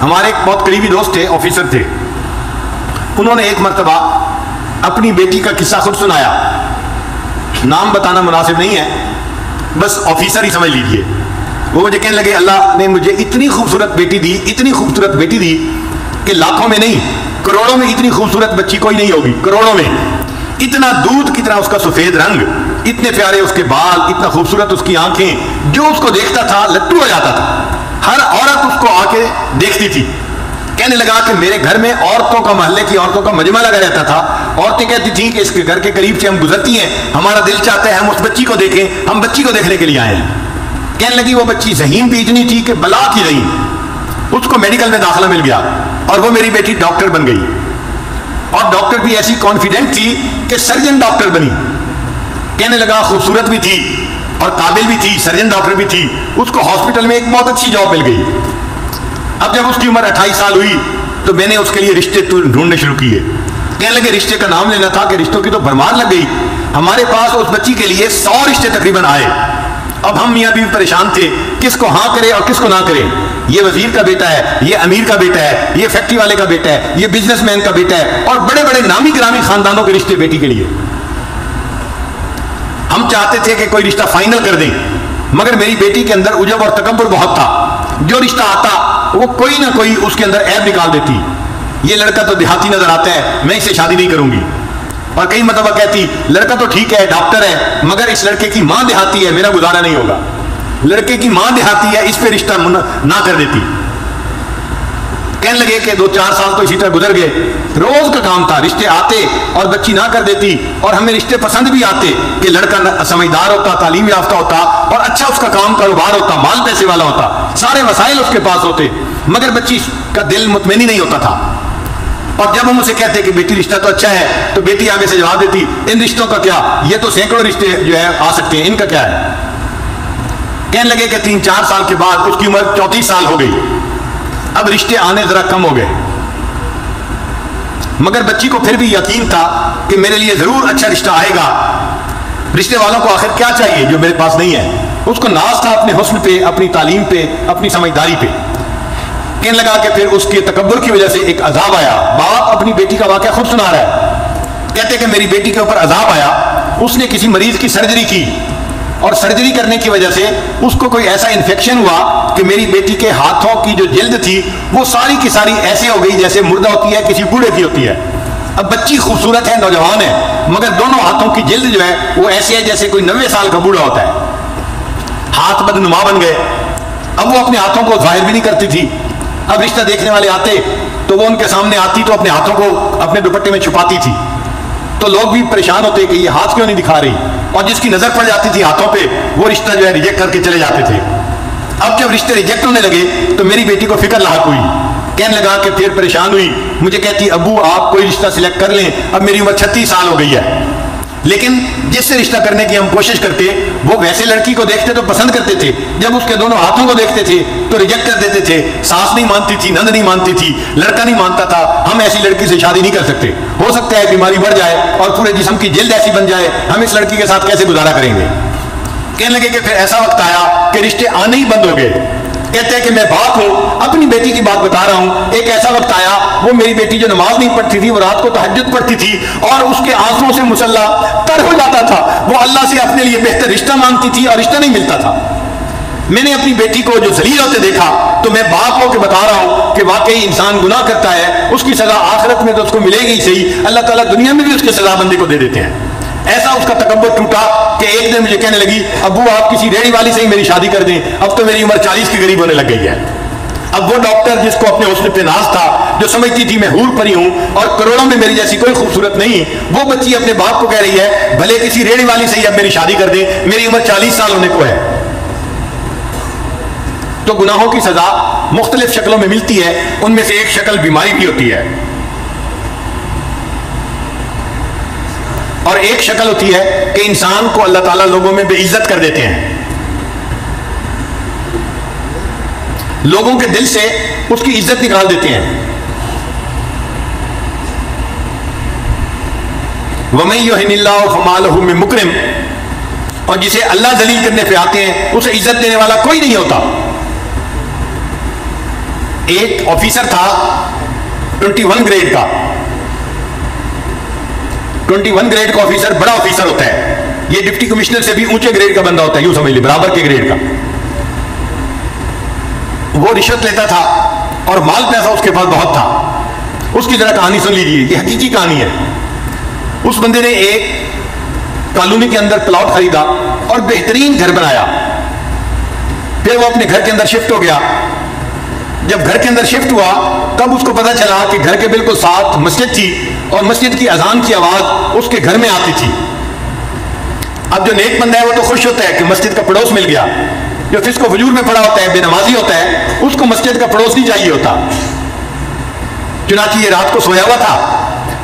ہمارے ایک بہت قریبی دوست تھے، آفیسر تھے، انہوں نے ایک مرتبہ اپنی بیٹی کا قصہ خود سنایا، نام بتانا مناسب نہیں ہے، بس آفیسر ہی سمجھ لیجئے۔ وہ مجھے کہنے لگے اللہ نے مجھے اتنی خوبصورت بیٹی دی، اتنی خوبصورت بیٹی دی کہ لاکھوں میں نہیں کروڑوں میں اتنی خوبصورت بچی کوئی نہیں ہوگی، کروڑوں میں۔ اتنا دودھ کتنا اس کا سفید رنگ، اتنے پیارے اس کے بال، اتنا خوبصورت اس کی آنکھیں، جو اس کو دیکھتا تھا لٹو ہو جاتا تھا، ہر عورت اس کو آ کے دیکھتی تھی۔ کہنے لگا کہ میرے گھر میں عورتوں کا، محلے کی عورتوں کا مجمع لگا رہتا تھا، عورتیں کہتی تھیں کہ اس کے گھر کے قریب سے ہم گزرتی ہیں، ہمارا دل چاہتا ہے ہم اس بچی کو دیکھیں، ہم بچی کو دیکھنے کے لیے آئے ہیں۔ کہنے لگی وہ بچی ذہین بھی اتنی تھی کہ بلا کی ذہین، اس کو میڈیکل میں داخلہ مل گیا اور وہ میری بیٹی ڈاکٹر بن گئی، اور ڈاکٹر بھی ایسی کانفیڈنٹ تھی کہ سرجن ڈاکٹر بنی۔ کہنے لگا خوبصورت بھی تھی اور قابل بھی تھی، سرجن ڈاکٹر بھی تھی، اس کو ہاسپٹل میں ایک بہت اچھی جاب مل گئی۔ اب جب اس کی عمر 28 سال ہوئی تو میں نے اس کے لیے رشتے ڈھونڈنے شروع کیے۔ کہنے لگے رشتے کا نام لینا تھا کہ رشتوں کی تو بھرمار لگ گئی، ہمارے پاس اس بچی کے لیے 100 رشتے تقریباً آئے۔ اب ہم میاں بیوی پریشان تھے کس کو ہاں کرے اور کس کو نہ کرے، یہ وزیر کا بیٹا ہے، یہ امیر کا بیٹا ہے، یہ فیکٹری والے کا بیٹا ہے، یہ بزنس مین کا بیٹا ہے، اور بڑے بڑے نامی گرامی خاندانوں کے رشتے بیٹی کے لیے۔ ہم چاہتے تھے کہ کوئی رشتہ فائنل کر دیں، مگر میری بیٹی کے اندر عجب اور تکبر بہت تھا، جو رشتہ آتا وہ کوئی نہ کوئی اس کے اندر عیب نکال دیتی۔ یہ لڑکا تو دیہاتی نظر آتا ہے، میں اس سے شادی نہیں کروں گی، اور کئی مرتبہ کہتی لڑکا تو ٹھیک ہے ڈاکٹر ہے مگر اس لڑکے کی ماں دیہاتی ہے، میرا گزارا نہیں ہوگا، لڑکے کی ماں دیہاتی ہے، اس پہ رشتہ نہ کر دیتی۔ کہنے لگے کہ 2-4 سال تو اسی طرح گزر گئے، روز کا کام تھا، رشتے آتے اور بچی نہ کر دیتی، اور ہمیں رشتے پسند بھی آتے کہ لڑکا سمجھدار ہوتا، تعلیم یافتہ ہوتا، اور اچھا اس کا کام کاروبار ہوتا، مال پیسے والا ہوتا، سارے وسائل اس کے پاس ہوتے، مگر بچی کا دل مطمئن ہی نہیں ہوتا تھا۔ اور جب ہم اسے کہتے کہ بیٹی رشتہ تو اچھا ہے، تو بیٹی آگے سے جواب دیتی ان رشتوں کا کیا، یہ تو سینکڑوں رشتے جو ہے آ سکتے ہیں، ان کا کیا ہے۔ کہنے لگے کہ 3-4 سال کے بعد اس کی عمر 34 سال ہو گئی، اب رشتے آنے ذرا کم ہو گئے، مگر بچی کو پھر بھی یقین تھا کہ میرے لیے ضرور اچھا رشتہ آئے گا۔ رشتے والوں کو آخر کیا چاہیے جو میرے پاس نہیں ہے، اس کو ناز تھا اپنے حسن پہ، اپنی تعلیم پہ، اپنی سمجھداری پہ۔ کہنے لگا کہ پھر اس کے تکبر کی وجہ سے ایک عذاب آیا۔ باپ اپنی بیٹی کا واقعہ خود سنا رہا ہے، کہتے کہ میری بیٹی کے اوپر عذاب آیا، اس نے کسی مریض کی سرجری کی، اور سرجری کرنے کی وجہ سے اس کو کوئی ایسا انفیکشن ہوا کہ میری بیٹی کے ہاتھوں کی جو جلد تھی وہ ساری کی ساری ایسے ہو گئی جیسے مردہ ہوتی ہے، کسی بوڑھے کی ہوتی ہے۔ اب بچی خوبصورت ہے، نوجوان ہے، مگر دونوں ہاتھوں کی جلد جو ہے وہ ایسے ہے جیسے کوئی 90 سال کا بوڑھا ہوتا ہے، ہاتھ بدنما بن گئے۔ اب وہ اپنے ہاتھوں کو ظاہر بھی نہیں کرتی تھی، اب رشتہ دیکھنے والے آتے تو وہ ان کے سامنے آتی تو اپنے ہاتھوں کو اپنے دوپٹے میں چھپاتی تھی، تو لوگ بھی پریشان ہوتے کہ یہ ہاتھ کیوں نہیں دکھا رہی، اور جس کی نظر پڑ جاتی تھی ہاتھوں پہ وہ رشتہ جو ہے ریجیکٹ کر کے چلے جاتے تھے۔ اب جب رشتے ریجیکٹ ہونے لگے تو میری بیٹی کو فکر لاحق ہوئی، کہنے لگا کہ پھر پریشان ہوئی، مجھے کہتی ابو آپ کوئی رشتہ سلیکٹ کر لیں، اب میری عمر 36 سال ہو گئی ہے، لیکن جس سے رشتہ کرنے کی ہم کوشش کرتے وہ ویسے لڑکی کو دیکھتے تو پسند کرتے تھے، جب اس کے دونوں ہاتھوں کو دیکھتے تھے تو ریجیکٹ کر دیتے تھے، ساس نہیں مانتی تھی، نند نہیں مانتی تھی، لڑکا نہیں مانتا تھا، ہم ایسی لڑکی سے شادی نہیں کر سکتے، ہو سکتا ہے بیماری بڑھ جائے اور پورے جسم کی جلد ایسی بن جائے، ہم اس لڑکی کے ساتھ کیسے گزارا کریں گے۔ کہنے لگے کہ پھر ایسا وقت آیا کہ رشتے آنے ہی بند ہو گئے۔ کہتے ہیں کہ میں باپ ہوں، اپنی بیٹی کی بات بتا رہا ہوں، ایک ایسا وقت آیا وہ میری بیٹی جو نماز نہیں پڑھتی تھی وہ رات کو تہجد پڑھتی تھی اور اس کے آنسوں سے مسلح تر ہو جاتا تھا، وہ اللہ سے اپنے لیے بہتر رشتہ مانگتی تھی اور رشتہ نہیں ملتا تھا۔ میں نے اپنی بیٹی کو جو ذلیل ہوتے دیکھا تو میں باپ ہو کے بتا رہا ہوں کہ واقعی انسان گناہ کرتا ہے، اس کی سزا آخرت میں تو اس کو ملے گی صحیح، اللہ تعالیٰ دنیا میں بھی اس کی سزا بندی کو دے دیتے ہیں۔ ایسا اس کا تکبر ٹوٹا کہ ایک دن مجھے کہنے لگی ابو آپ کسی ریڑھی والی سے ہی میری شادی کر دیں، اب تو میری عمر 40 کے قریب ہونے لگ گئی ہے۔ اب وہ ڈاکٹر جس کو اپنے حسن پہ ناز تھا، جو سمجھتی تھی میں حور پری ہوں اور کروڑوں میں میری جیسی کوئی خوبصورت نہیں، وہ بچی اپنے باپ کو کہہ رہی ہے بھلے کسی ریڑھی والی سے ہی اب میری شادی کر دیں، میری عمر 40 سال ہونے کو ہے۔ تو گناہوں کی سزا مختلف شکلوں میں ملتی ہے، ان میں سے ایک شکل بیماری بھی ہوتی ہے، اور ایک شکل ہوتی ہے کہ انسان کو اللہ تعالیٰ لوگوں میں بے عزت کر دیتے ہیں، لوگوں کے دل سے اس کی عزت نکال دیتے ہیں۔ وَمَن يُهِنِ اللَّهُ فَمَا لَهُ مِن مُكْرِمٍ، اور جسے اللہ ذلیل کرنے پہ آتے ہیں اسے عزت دینے والا کوئی نہیں ہوتا۔ ایک آفیسر تھا 21 گریڈ کا. 21 گریڈ کا آفیسر بڑا آفیسر ہوتا ہے. یہ ڈپٹی کمشنر سے بھی اونچے گریڈ کا بندہ ہوتا ہے, یوں سمجھ لی برابر کے گریڈ کا. وہ رشوت لیتا تھا اور مال پیسہ اس کے پاس بہت تھا. اس کی ذرا کہانی سن لیجیے, یہ حقیقی کہانی ہے. اس بندے نے ایک کالونی کے اندر پلاٹ خریدا اور بہترین گھر بنایا. پھر وہ اپنے گھر کے اندر شفٹ ہو گیا. جب گھر کے اندر شفٹ ہوا تب اس کو پتا چلا کہ گھر کے بالکل ساتھ مسجد تھی اور مسجد کی اذان کی آواز اس کے گھر میں آتی تھی. اب جو نیک بندہ ہے وہ تو خوش ہوتا ہے کہ مسجد کا پڑوس مل گیا. جو فسق و فجور میں پڑا ہوتا ہے, بے نمازی ہوتا ہے, اس کو مسجد کا پڑوس نہیں چاہیے ہوتا. چنانچہ یہ رات کو سویا ہوا تھا,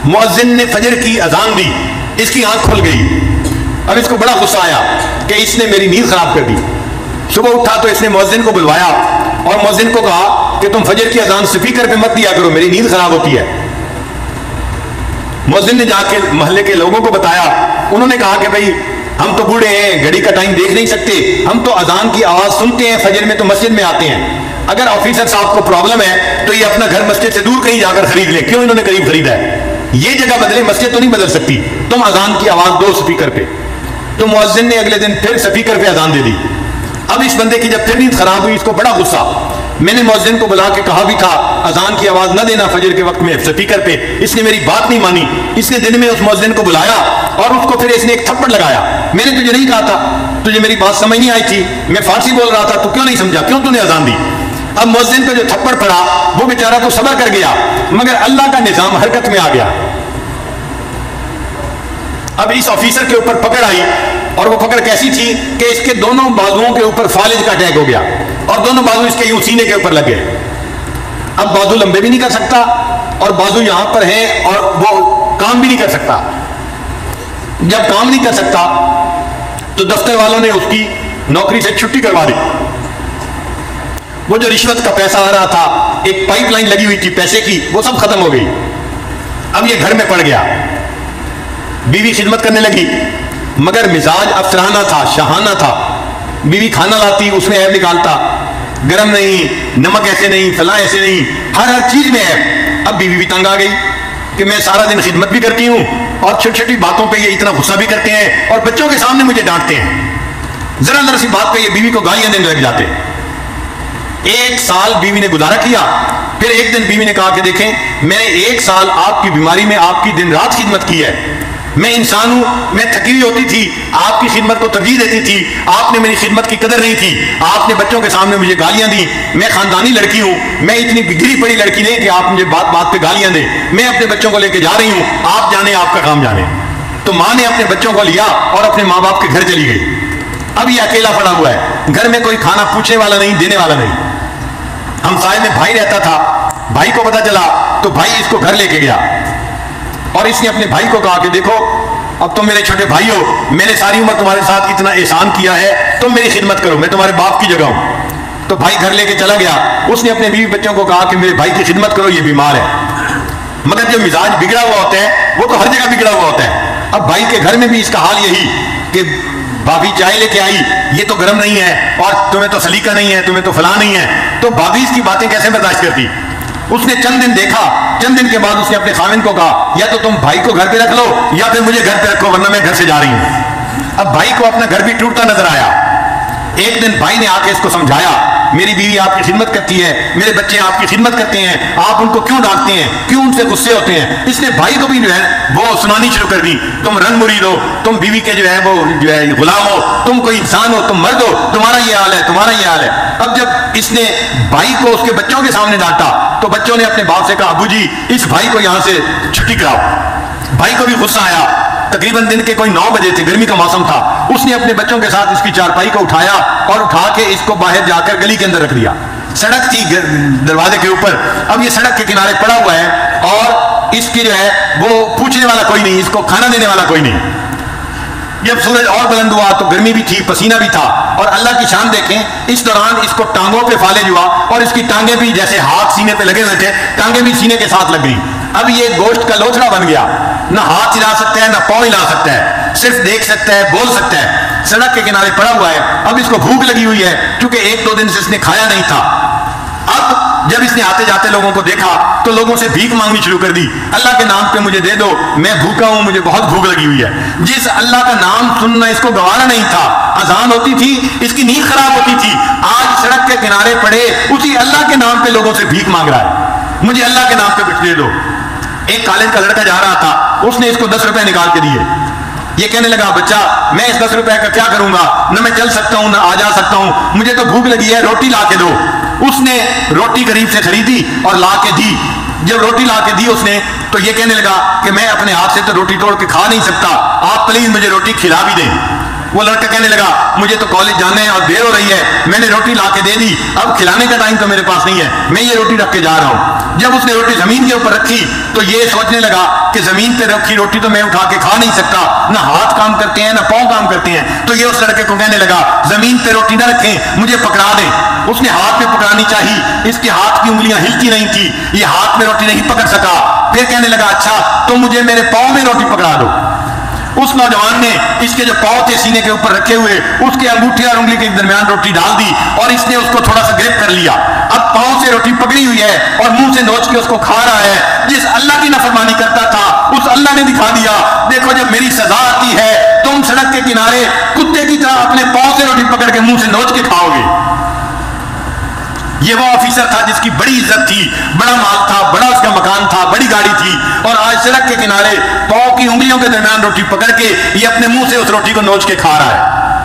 مؤذن نے فجر کی اذان دی, اس کی آنکھ کھل گئی. اب اس کو بڑا غصہ آیا کہ اس نے میری نیند خراب کر دی. صبح اٹھا تو اس نے مؤذن کو بلوایا اور مؤذن کو کہا کہ تم فجر کی اذان اسپیکر پہ مت دیا کرو, میری نیند خراب ہوتی ہے. مؤذن نے جا کے محلے کے لوگوں کو بتایا. انہوں نے کہا کہ بھائی ہم تو بوڑھے ہیں, گھڑی کا ٹائم دیکھ نہیں سکتے, ہم تو اذان کی آواز سنتے ہیں فجر میں تو مسجد میں آتے ہیں. اگر آفیسر صاحب کو پرابلم ہے تو یہ اپنا گھر مسجد سے دور کہیں جا کر خرید لیں. کیوں انہوں نے قریب خریدا ہے؟ یہ جگہ بدلے, مسجد تو نہیں بدل سکتی. تم اذان کی آواز دو اسپیکر پہ. تو مؤذن نے اگلے دن پھر اسپیکر پہ اذان دے دی. اب اس بندے کی جب پھر نیند خراب ہوئی, اس کو بڑا غصہ. میں نے مؤذن کو بلا کے کہا بھی تھا اذان کی آواز نہ دینا فجر کے وقت میں اسپیکر پہ, اس نے میری بات نہیں مانی. اس نے دن میں اس مؤذن کو بلایا اور اس کو پھر اس نے ایک تھپڑ لگایا. میں نے تجھے نہیں کہا تھا, تجھے میری بات سمجھ نہیں آئی تھی, میں فارسی بول رہا تھا, تو کیوں نہیں سمجھا, کیوں تو نے اذان دی؟ اب مؤذن کو جو تھپڑ پڑا وہ بیچارہ تو صبر کر گیا, مگر اللہ کا نظام حرکت میں آ گیا. اب اس آفیسر کے اوپر پکڑ آئی, اور وہ پکڑ کیسی تھی کہ اس کے دونوں بازوؤں کے اوپر فالج کا اٹیک ہو گیا اور دونوں بازو اس کے یوں سینے کے اوپر لگ گئے. اب بازو لمبے بھی نہیں کر سکتا اور بازو یہاں پر ہیں اور وہ کام بھی نہیں کر سکتا. جب کام نہیں کر سکتا تو دفتر والوں نے اس کی نوکری سے چھٹی کروا دی. وہ جو رشوت کا پیسہ آ رہا تھا, ایک پائپ لائن لگی ہوئی تھی پیسے کی, وہ سب ختم ہو گئی. اب یہ گھر میں پڑ گیا. بیوی خدمت کرنے لگی, مگر مزاج افسرانہ تھا, شاہانہ تھا. بیوی کھانا لاتی, اس میں عیب نکالتا, گرم نہیں, نمک ایسے نہیں, فلاں ایسے نہیں, ہر چیز میں عیب. اب بیوی بھی تنگ آ گئی کہ میں سارا دن خدمت بھی کرتی ہوں اور چھوٹی چھوٹی باتوں پہ یہ اتنا غصہ بھی کرتے ہیں اور بچوں کے سامنے مجھے ڈانٹتے ہیں. ذرا ذرا سی بات پہ یہ بیوی کو گالیاں دینے لگ جاتے. 1 سال بیوی نے گزارا کیا. پھر ایک دن بیوی نے کہا کہ دیکھیں, میں نے 1 سال آپ کی بیماری میں آپ کی دن رات خدمت کی ہے. میں انسان ہوں, میں تھکی ہوئی ہوتی تھی, آپ کی خدمت کو ترجیح دیتی تھی, آپ نے میری خدمت کی قدر نہیں کی, آپ نے بچوں کے سامنے مجھے گالیاں دی. میں خاندانی لڑکی ہوں, میں اتنی بگڑی پڑی لڑکی نہیں کہ آپ مجھے بات بات پہ گالیاں دیں. میں اپنے بچوں کو لے کے جا رہی ہوں, آپ جانے, آپ کا کام جانے. تو ماں نے اپنے بچوں کو لیا اور اپنے ماں باپ کے گھر چلی گئی. اب یہ اکیلا پڑا ہوا ہے, گھر میں کوئی کھانا پوچھنے والا نہیں, دینے والا نہیں. ہمسائے میں بھائی رہتا تھا, بھائی کو پتا چلا تو بھائی اس کو گھر لے کے گیا اور اس نے اپنے بھائی کو کہا کہ دیکھو اب تم میرے چھوٹے بھائی ہو, میں نے ساری عمر تمہارے ساتھ اتنا احسان کیا ہے, تم میری خدمت کرو, میں تمہارے باپ کی جگہ ہوں. تو بھائی گھر لے کے چلا گیا. اس نے اپنے بیوی بچوں کو کہا کہ میرے بھائی کی خدمت کرو, یہ بیمار ہے. مگر جو مزاج بگڑا ہوا ہوتا ہے وہ تو ہر جگہ بگڑا ہوا ہوتا ہے. اب بھائی کے گھر میں بھی اس کا حال یہی کہ بھابھی چائے لے کے آئی, یہ تو گرم نہیں ہے, اور تمہیں تو سلیقہ نہیں ہے, تمہیں تو فلاں نہیں ہے. تو بھابھی اس کی باتیں کیسے برداشت کرتی؟ اس نے چند دن دیکھا, چند دن کے بعد اس نے اپنے خاوند کو کہا یا تو تم بھائی کو گھر پہ رکھ لو یا پھر مجھے گھر پہ رکھو, ورنہ میں گھر سے جا رہی ہوں. اب بھائی کو اپنا گھر بھی ٹوٹتا نظر آیا. ایک دن بھائی نے آ کے اس کو سمجھایا, میری بیوی آپ کی خدمت کرتی ہے, میرے بچے آپ کی خدمت کرتے ہیں, آپ ان کو کیوں ڈانٹتے ہیں, کیوں ان سے غصے ہوتے ہیں. اس نے بھائی کو بھی جو ہے وہ سنانی شروع کر دی, تم رنگ مرید ہو, تم بیوی کے جو ہے غلام ہو, تم کوئی انسان ہو, تم مرد ہو, تمہارا یہ حال ہے, تمہارا یہ حال ہے. اب جب اس نے بھائی کو اس کے بچوں کے سامنے ڈانٹا تو بچوں نے اپنے باپ سے کہا ابو جی اس بھائی کو یہاں سے چھٹی کراؤ. بھائی کو بھی غصہ آیا. تقریباً دن کے کوئی 9 بجے تھے, گرمی کا موسم تھا. اس نے اپنے بچوں کے ساتھ اس کی چارپائی کو اٹھایا اور اٹھا کے اس کو باہر جا کر گلی کے اندر رکھ دیا. سڑک تھی دروازے کے اوپر. اب یہ سڑک کے کنارے پڑا ہوا ہے اور اس کی جو ہے وہ پوچھنے والا کوئی نہیں, اس کو کھانا دینے والا کوئی نہیں. جب سورج اور بلند ہوا تو گرمی بھی تھی, پسینہ بھی تھا, اور اللہ کی شان دیکھیں اس دوران اس کو ٹانگوں پہ فالج ہوا اور اس کی ٹانگیں بھی جیسے ہاتھ سینے پہ لگے ہوئے تھے, ٹانگیں بھی سینے کے ساتھ لگ گئی. اب یہ گوشت کا لوچڑا بن گیا, نہ ہاتھ ہلا سکتا ہے نہ پاؤں ہلا سکتا ہے, صرف دیکھ سکتا ہے, بول سکتا ہے. سڑک کے کنارے پڑا ہوا ہے. اب اس کو بھوک لگی ہوئی ہے کیونکہ 1-2 دن سے اس نے کھایا نہیں تھا. اب جب اس نے آتے جاتے لوگوں کو دیکھا تو لوگوں سے بھیک مانگنی شروع کر دی، اللہ کے نام پہ مجھے دے دو، میں بھوکا ہوں، مجھے بہت بھوک لگی ہوئی ہے۔ جس اللہ کا نام سننا اس کو گوارا نہیں تھا، اذان ہوتی تھی اس کی نیند خراب ہوتی تھی، آج سڑک کے کنارے پڑے اسی اللہ کے نام پہ لوگوں سے بھیک مانگ رہا ہے، مجھے اللہ کے نام پہ کچھ دے دو۔ ایک کالج کا لڑکا جا رہا تھا، اس نے اس کو 10 روپے نکال کے دیے۔ یہ کہنے لگا بچہ میں اس 10 روپے کا کیا کروں گا، نہ میں چل سکتا ہوں نہ آ جا سکتا ہوں، مجھے تو بھوک لگی ہے، روٹی لا کے دو۔ اس نے روٹی غریب سے خریدی اور لا کے دی۔ جب روٹی لا کے دی اس نے تو یہ کہنے لگا کہ میں اپنے ہاتھ سے تو روٹی توڑ کے کھا نہیں سکتا، آپ پلیز مجھے روٹی کھلا بھی دیں۔ وہ لڑکا کہنے لگا مجھے تو کالج جانا ہے اور دیر ہو رہی ہے، میں نے روٹی لا کے دے دی، اب کھلانے کا ٹائم تو میرے پاس نہیں ہے، میں یہ روٹی رکھ کے جا رہا ہوں۔ جب اس نے روٹی زمین کے اوپر رکھی تو یہ سوچنے لگا کہ زمین پہ رکھی روٹی تو میں اٹھا کے کھا نہیں سکتا، نہ ہاتھ کام کرتے ہیں نہ پاؤں کام کرتے ہیں، تو یہ اس لڑکے کو کہنے لگا زمین پہ روٹی نہ رکھیں، مجھے پکڑا دیں۔ اس نے ہاتھ میں پکڑانی چاہی، اس کے ہاتھ کی انگلیاں ہلتی نہیں تھی، یہ ہاتھ میں روٹی نہیں پکڑ سکا۔ پھر کہنے لگا اچھا تو مجھے میرے پاؤں میں روٹی پکڑا دو۔ اس نوجوان نے اس کے جو پاؤں تھے سینے کے اوپر رکھے ہوئے، اس کے انگوٹھے اور انگلی کے درمیان روٹی ڈال دی اور اس نے اس کو تھوڑا سا گرپ کر لیا۔ اب پاؤں سے روٹی پکڑی ہوئی ہے اور منہ سے نوچ کے اس کو کھا رہا ہے۔ جس اللہ کی نافرمانی کرتا تھا اس اللہ نے دکھا دیا، دیکھو جب میری سزا آتی ہے تم سڑک کے کنارے کتے کی طرح اپنے پاؤں سے روٹی پکڑ کے منہ سے نوچ کے کھاؤ گے۔ یہ وہ آفیسر تھا جس کی بڑی عزت تھی، بڑا مال تھا، بڑا اس کا مکان تھا، بڑی گاڑی تھی، اور آج سڑک کے کنارے پاؤں کی انگلیوں کے درمیان روٹی پکڑ کے یہ اپنے منہ سے اس روٹی کو نوچ کے کھا رہا ہے۔